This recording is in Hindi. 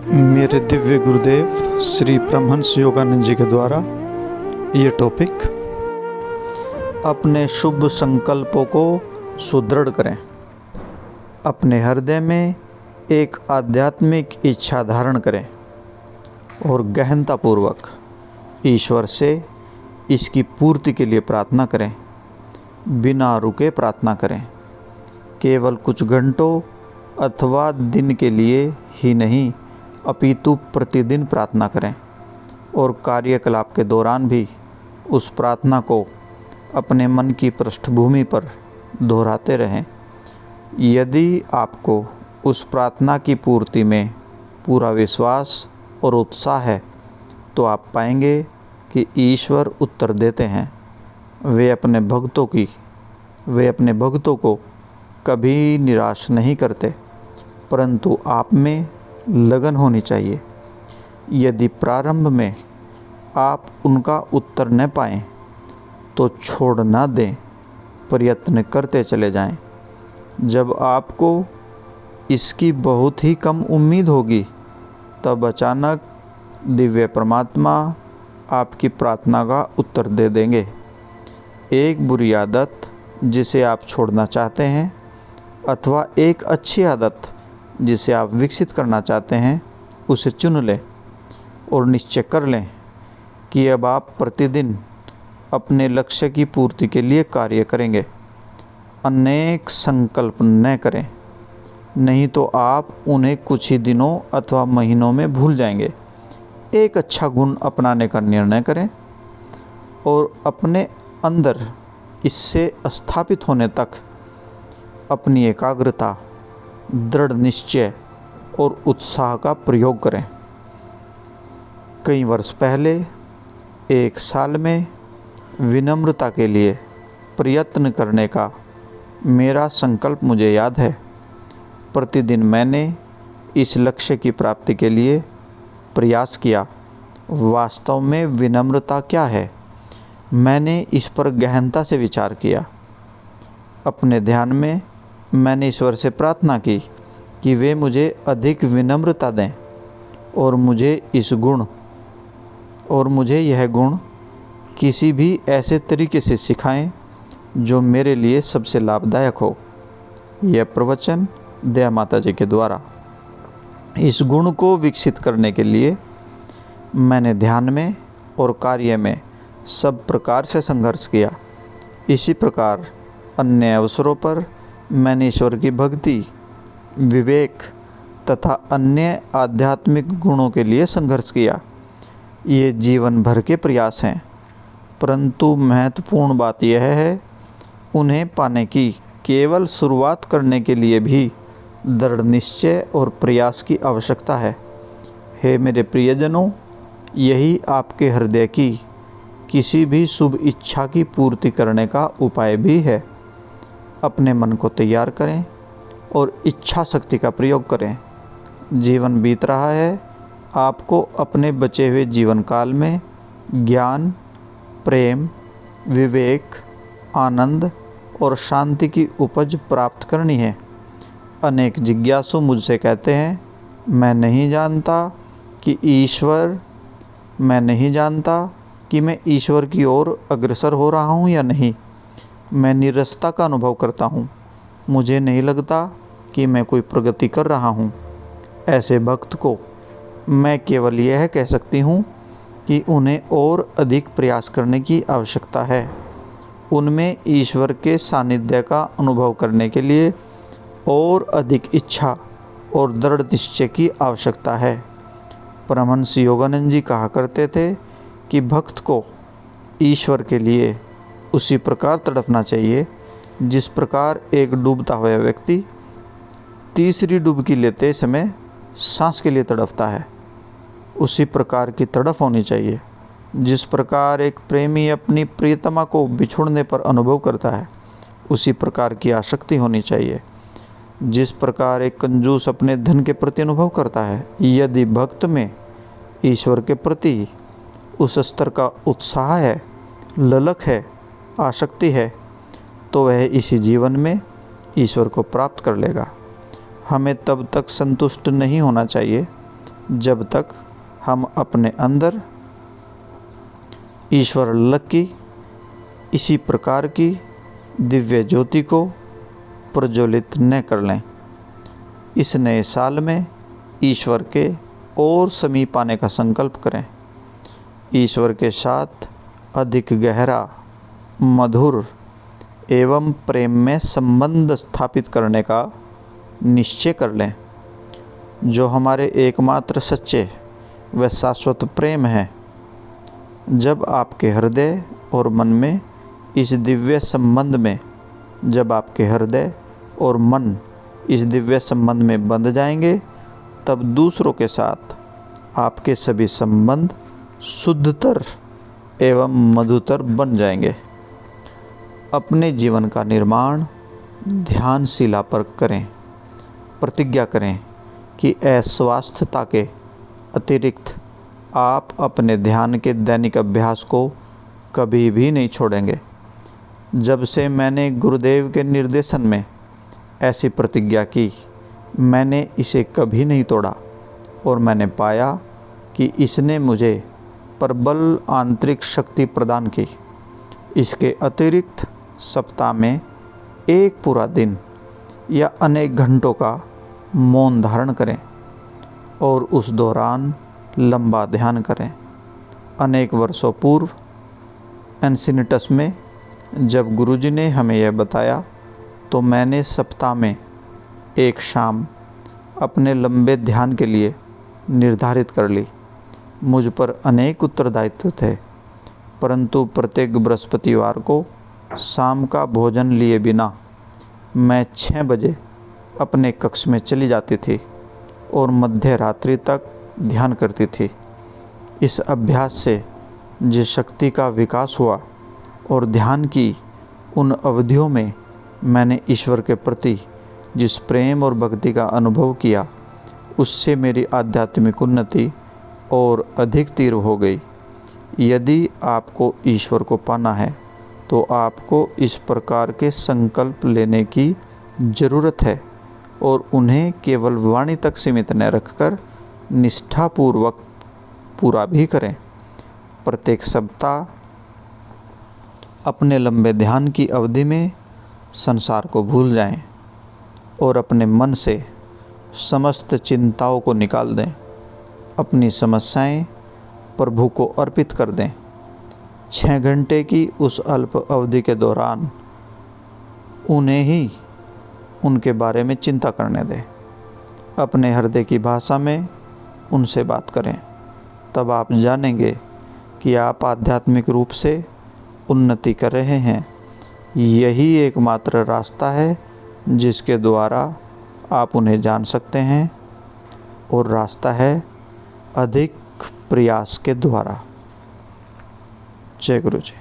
मेरे दिव्य गुरुदेव श्री परमहंस योगानंद जी के द्वारा ये टॉपिक, अपने शुभ संकल्पों को सुदृढ़ करें। अपने हृदय में एक आध्यात्मिक इच्छा धारण करें और गहनतापूर्वक ईश्वर से इसकी पूर्ति के लिए प्रार्थना करें। बिना रुके प्रार्थना करें। केवल कुछ घंटों अथवा दिन के लिए ही नहीं, अपितु प्रतिदिन प्रार्थना करें और कार्यकलाप के दौरान भी उस प्रार्थना को अपने मन की पृष्ठभूमि पर दोहराते रहें। यदि आपको उस प्रार्थना की पूर्ति में पूरा विश्वास और उत्साह है तो आप पाएंगे कि ईश्वर उत्तर देते हैं। वे अपने भक्तों को कभी निराश नहीं करते, परंतु आप में लगन होनी चाहिए। यदि प्रारंभ में आप उनका उत्तर न पाएं तो छोड़ ना दें, प्रयत्न करते चले जाएं। जब आपको इसकी बहुत ही कम उम्मीद होगी, तब अचानक दिव्य परमात्मा आपकी प्रार्थना का उत्तर दे देंगे। एक बुरी आदत जिसे आप छोड़ना चाहते हैं अथवा एक अच्छी आदत जिसे आप विकसित करना चाहते हैं, उसे चुन लें और निश्चय कर लें कि अब आप प्रतिदिन अपने लक्ष्य की पूर्ति के लिए कार्य करेंगे। अनेक संकल्प न करें, नहीं तो आप उन्हें कुछ ही दिनों अथवा महीनों में भूल जाएंगे। एक अच्छा गुण अपनाने का निर्णय करें और अपने अंदर इससे स्थापित होने तक अपनी एकाग्रता, दृढ़ निश्चय और उत्साह का प्रयोग करें। कई वर्ष पहले एक साल में विनम्रता के लिए प्रयत्न करने का मेरा संकल्प मुझे याद है। प्रतिदिन मैंने इस लक्ष्य की प्राप्ति के लिए प्रयास किया। वास्तव में विनम्रता क्या है, मैंने इस पर गहनता से विचार किया। अपने ध्यान में मैंने ईश्वर से प्रार्थना की कि वे मुझे अधिक विनम्रता दें और मुझे यह गुण किसी भी ऐसे तरीके से सिखाएं जो मेरे लिए सबसे लाभदायक हो। यह प्रवचन दया माता जी के द्वारा। इस गुण को विकसित करने के लिए मैंने ध्यान में और कार्य में सब प्रकार से संघर्ष किया। इसी प्रकार अन्य अवसरों पर मैंने ईश्वर की भक्ति, विवेक तथा अन्य आध्यात्मिक गुणों के लिए संघर्ष किया। ये जीवन भर के प्रयास हैं, परंतु महत्वपूर्ण बात यह है, उन्हें पाने की केवल शुरुआत करने के लिए भी दृढ़ निश्चय और प्रयास की आवश्यकता है। हे मेरे प्रियजनों, यही आपके हृदय की किसी भी शुभ इच्छा की पूर्ति करने का उपाय भी है। अपने मन को तैयार करें और इच्छा शक्ति का प्रयोग करें। जीवन बीत रहा है, आपको अपने बचे हुए जीवन काल में ज्ञान, प्रेम, विवेक, आनंद और शांति की उपज प्राप्त करनी है। अनेक जिज्ञासु मुझसे कहते हैं, मैं नहीं जानता कि मैं ईश्वर की ओर अग्रसर हो रहा हूँ या नहीं। मैं नीरसता का अनुभव करता हूँ। मुझे नहीं लगता कि मैं कोई प्रगति कर रहा हूँ। ऐसे भक्त को मैं केवल यह कह सकती हूँ कि उन्हें और अधिक प्रयास करने की आवश्यकता है। उनमें ईश्वर के सानिध्य का अनुभव करने के लिए और अधिक इच्छा और दृढ़ निश्चय की आवश्यकता है। परमहंस योगानंद जी कहा करते थे कि भक्त को ईश्वर के लिए उसी प्रकार तड़पना चाहिए जिस प्रकार एक डूबता हुआ व्यक्ति तीसरी डुबकी लेते समय सांस के लिए तड़पता है। उसी प्रकार की तड़प होनी चाहिए। जिस प्रकार एक प्रेमी अपनी प्रियतमा को बिछुड़ने पर अनुभव करता है, उसी प्रकार की आसक्ति होनी चाहिए। जिस प्रकार एक कंजूस अपने धन के प्रति अनुभव करता है, यदि भक्त में ईश्वर के प्रति उस स्तर का उत्साह है, ललक है, आसक्ति है, तो वह इसी जीवन में ईश्वर को प्राप्त कर लेगा। हमें तब तक संतुष्ट नहीं होना चाहिए जब तक हम अपने अंदर ईश्वर अलग की इसी प्रकार की दिव्य ज्योति को प्रज्वलित न कर लें। इस नए साल में ईश्वर के और समीप आने का संकल्प करें। ईश्वर के साथ अधिक गहरा, मधुर एवं प्रेम में संबंध स्थापित करने का निश्चय कर लें, जो हमारे एकमात्र सच्चे व शाश्वत प्रेम है। जब आपके हृदय और मन में इस दिव्य संबंध में इस दिव्य संबंध में बंध जाएंगे, तब दूसरों के साथ आपके सभी संबंध शुद्धतर एवं मधुतर बन जाएंगे। अपने जीवन का निर्माण ध्यान शिला पर करें। प्रतिज्ञा करें कि अस्वस्थता के अतिरिक्त आप अपने ध्यान के दैनिक अभ्यास को कभी भी नहीं छोड़ेंगे। जब से मैंने गुरुदेव के निर्देशन में ऐसी प्रतिज्ञा की, मैंने इसे कभी नहीं तोड़ा और मैंने पाया कि इसने मुझे प्रबल आंतरिक शक्ति प्रदान की। इसके अतिरिक्त सप्ताह में एक पूरा दिन या अनेक घंटों का मौन धारण करें और उस दौरान लंबा ध्यान करें। अनेक वर्षों पूर्व एन्सिनिटस में जब गुरुजी ने हमें यह बताया, तो मैंने सप्ताह में एक शाम अपने लंबे ध्यान के लिए निर्धारित कर ली। मुझ पर अनेक उत्तरदायित्व थे, परंतु प्रत्येक बृहस्पतिवार को शाम का भोजन लिए बिना मैं 6 बजे अपने कक्ष में चली जाती थी और मध्य रात्रि तक ध्यान करती थी। इस अभ्यास से जिस शक्ति का विकास हुआ और ध्यान की उन अवधियों में मैंने ईश्वर के प्रति जिस प्रेम और भक्ति का अनुभव किया, उससे मेरी आध्यात्मिक उन्नति और अधिक तीव्र हो गई। यदि आपको ईश्वर को पाना है तो आपको इस प्रकार के संकल्प लेने की ज़रूरत है और उन्हें केवल वाणी तक सीमित न रखकर निष्ठापूर्वक पूरा भी करें। प्रत्येक सप्ताह अपने लंबे ध्यान की अवधि में संसार को भूल जाएं और अपने मन से समस्त चिंताओं को निकाल दें। अपनी समस्याएं प्रभु को अर्पित कर दें। 6 घंटे की उस अल्प अवधि के दौरान उन्हें ही उनके बारे में चिंता करने दें। अपने हृदय की भाषा में उनसे बात करें। तब आप जानेंगे कि आप आध्यात्मिक रूप से उन्नति कर रहे हैं। यही एकमात्र रास्ता है जिसके द्वारा आप उन्हें जान सकते हैं, और रास्ता है अधिक प्रयास के द्वारा। जय गुरु जी।